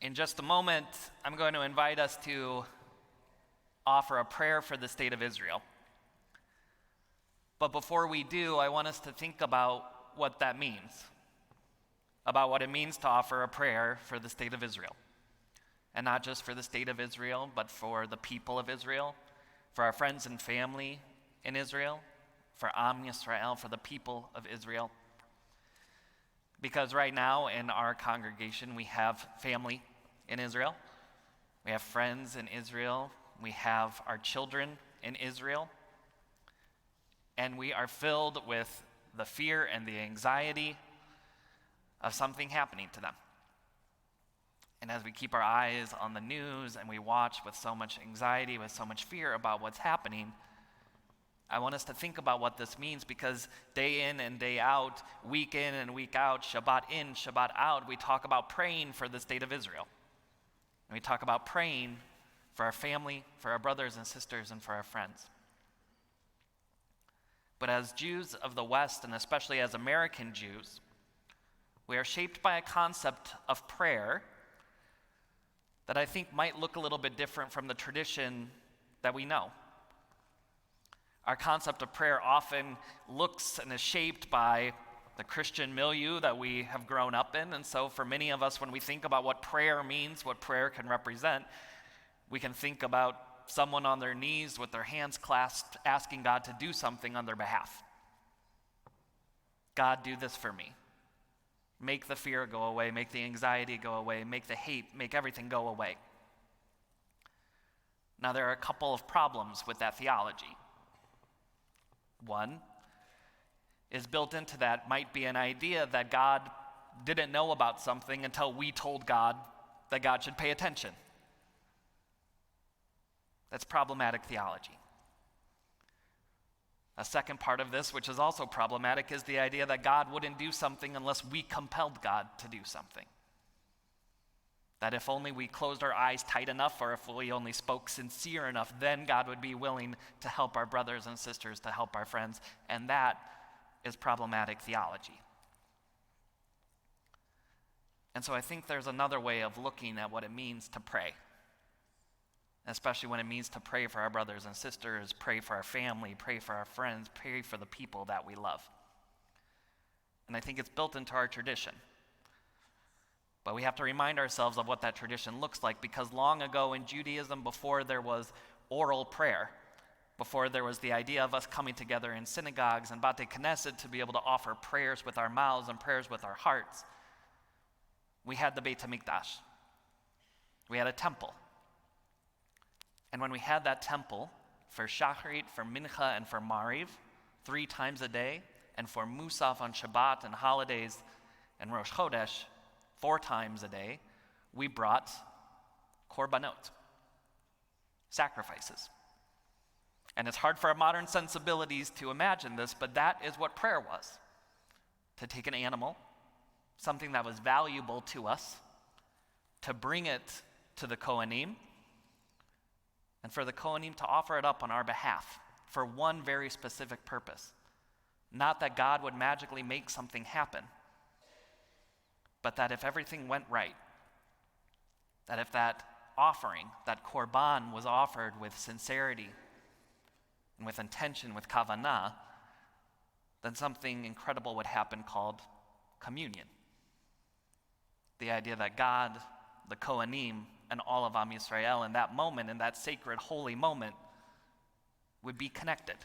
In just a moment, I'm going to invite us to offer a prayer for the state of Israel. But before we do, I want us to think about what that means, about what it means to offer a prayer for the state of Israel. And not just for the state of Israel, but for the people of Israel, for our friends and family in Israel, for Am Yisrael, for the people of Israel. Because right now in our congregation, we have family in Israel. We have friends in Israel. We have our children in Israel. And we are filled with the fear and the anxiety of something happening to them. And as we keep our eyes on the news and we watch with so much anxiety, with so much fear about what's happening, I want us to think about what this means, because day in and day out, week in and week out, Shabbat in, Shabbat out, we talk about praying for the state of Israel. And we talk about praying for our family, for our brothers and sisters, and for our friends. But as Jews of the West, and especially as American Jews, we are shaped by a concept of prayer that I think might look a little bit different from the tradition that we know. Our concept of prayer often looks and is shaped by the Christian milieu that we have grown up in. And so for many of us, when we think about what prayer means, what prayer can represent, we can think about someone on their knees with their hands clasped, asking God to do something on their behalf. God, do this for me. Make the fear go away, make the anxiety go away, make the hate, make everything go away. Now, there are a couple of problems with that theology. One is built into that might be an idea that God didn't know about something until we told God that God should pay attention. That's problematic theology. A second part of this, which is also problematic, is the idea that God wouldn't do something unless we compelled God to do something. That if only we closed our eyes tight enough, or if we only spoke sincere enough, then God would be willing to help our brothers and sisters, to help our friends. And that is problematic theology. And so I think there's another way of looking at what it means to pray, especially when it means to pray for our brothers and sisters, pray for our family, pray for our friends, pray for the people that we love. And I think it's built into our tradition. But we have to remind ourselves of what that tradition looks like, because long ago in Judaism, before there was oral prayer, before there was the idea of us coming together in synagogues and Bate Knesset to be able to offer prayers with our mouths and prayers with our hearts, we had the Beit HaMikdash. We had a temple. And when we had that temple, for Shaarey, for Mincha, and for Mariv, 3 times a day, and for Musaf on Shabbat and holidays and Rosh Chodesh, 4 times a day, we brought korbanot, sacrifices. And it's hard for our modern sensibilities to imagine this, but that is what prayer was. To take an animal, something that was valuable to us, to bring it to the Kohanim, and for the Kohanim to offer it up on our behalf for one very specific purpose. Not that God would magically make something happen, but that if everything went right, that if that offering, that korban, was offered with sincerity and with intention, with kavanah, then something incredible would happen called communion. The idea that God, the Kohanim, and all of Am Yisrael in that moment, in that sacred, holy moment, would be connected.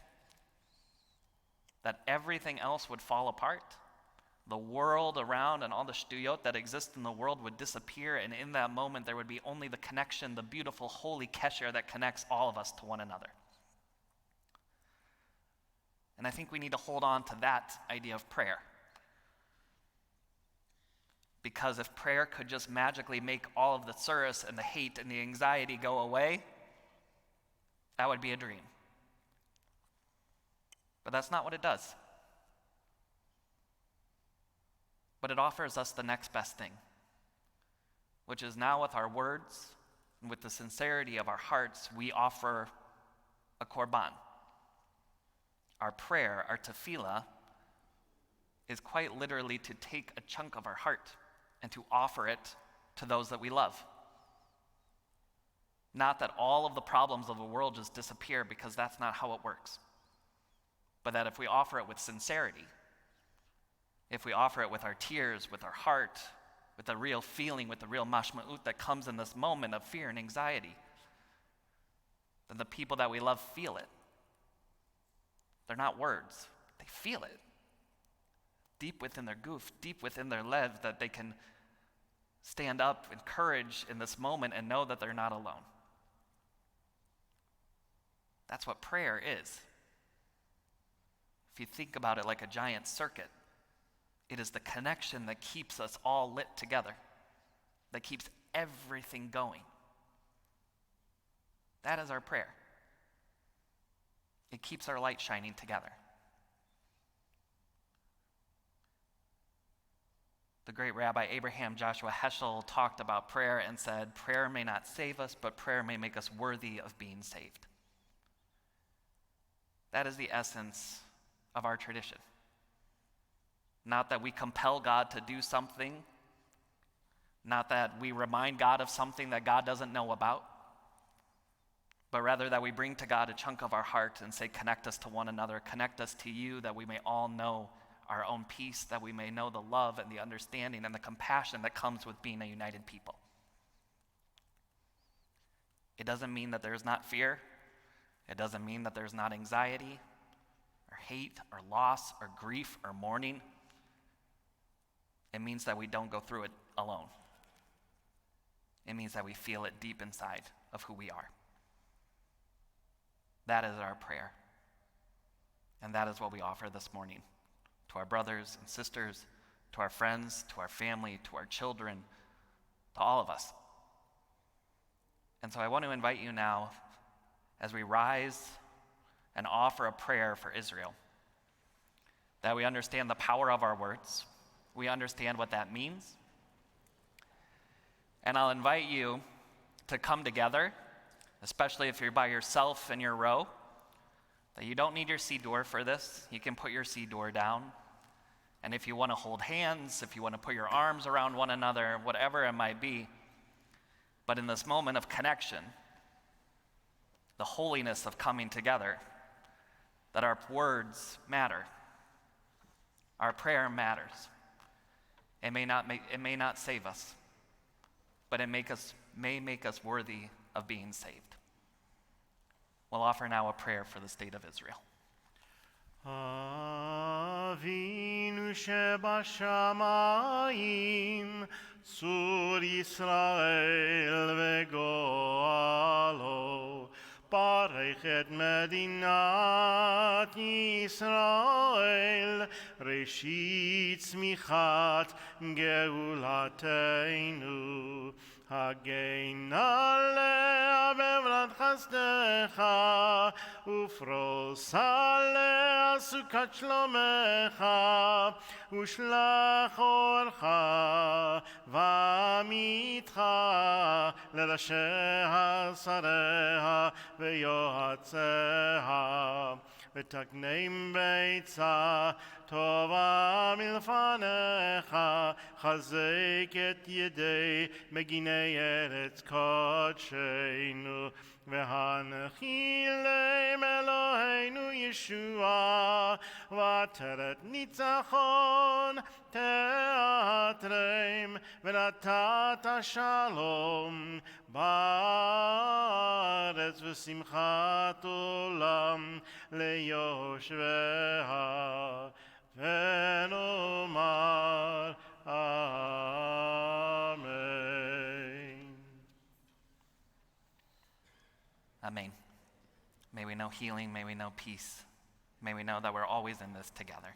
That everything else would fall apart. The world around and all the shtuyot that exist in the world would disappear, and in that moment there would be only the connection, the beautiful, holy kesher that connects all of us to one another. And I think we need to hold on to that idea of prayer. Because if prayer could just magically make all of the tsuris and the hate and the anxiety go away, that would be a dream. But that's not what it does. But it offers us the next best thing, which is now with our words and with the sincerity of our hearts, we offer a korban. Our prayer, our tefillah, is quite literally to take a chunk of our heart and to offer it to those that we love. Not that all of the problems of the world just disappear, because that's not how it works. But that if we offer it with sincerity, if we offer it with our tears, with our heart, with the real feeling, with the real mashma'ut that comes in this moment of fear and anxiety, then the people that we love feel it. They're not words, they feel it. Deep within their goof, deep within their lev, that they can stand up in courage in this moment and know that they're not alone. That's what prayer is. If you think about it like a giant circuit, it is the connection that keeps us all lit together, that keeps everything going. That is our prayer. It keeps our light shining together. The great Rabbi Abraham Joshua Heschel talked about prayer and said, prayer may not save us, but prayer may make us worthy of being saved. That is the essence of our tradition. Not that we compel God to do something, not that we remind God of something that God doesn't know about, but rather that we bring to God a chunk of our heart and say, connect us to one another, connect us to you, that we may all know our own peace, that we may know the love and the understanding and the compassion that comes with being a united people. It doesn't mean that there's not fear. It doesn't mean that there's not anxiety or hate or loss or grief or mourning. It means that we don't go through it alone. It means that we feel it deep inside of who we are. That is our prayer. And that is what we offer this morning to our brothers and sisters, to our friends, to our family, to our children, to all of us. And so I want to invite you now, as we rise and offer a prayer for Israel, that we understand the power of our words. We understand what that means. And I'll invite you to come together, especially if you're by yourself in your row, that you don't need your siddur for this. You can put your siddur down. And if you want to hold hands, if you want to put your arms around one another, whatever it might be, but in this moment of connection, the holiness of coming together, that our words matter. Our prayer matters. It may not save us, but it may make us worthy of being saved. We'll offer now a prayer for the state of Israel. Avinu shebashamayim, Tzur Yisrael vegoalo, Barech et Medinat Yisrael, Reshit tzmichat geulateinu, Hagein alea bevrat chasdecha, Ufros alea sukat shlomecha, Ushlach orcha v'amitcha, Lerasheha sareha ve'yohatzeha, V'takneim beitza tova milfanecha, Chazek et yedei meginei eretz kodsheinu, V'hanechi leim Eloheinu Yeshua, V'ateret nitzachon teatreim, V'natata shalom ba'aretz, V'simchat olam leyoshveha, V'nomar Amen. Amen. May we know healing, may we know peace, may we know that we're always in this together.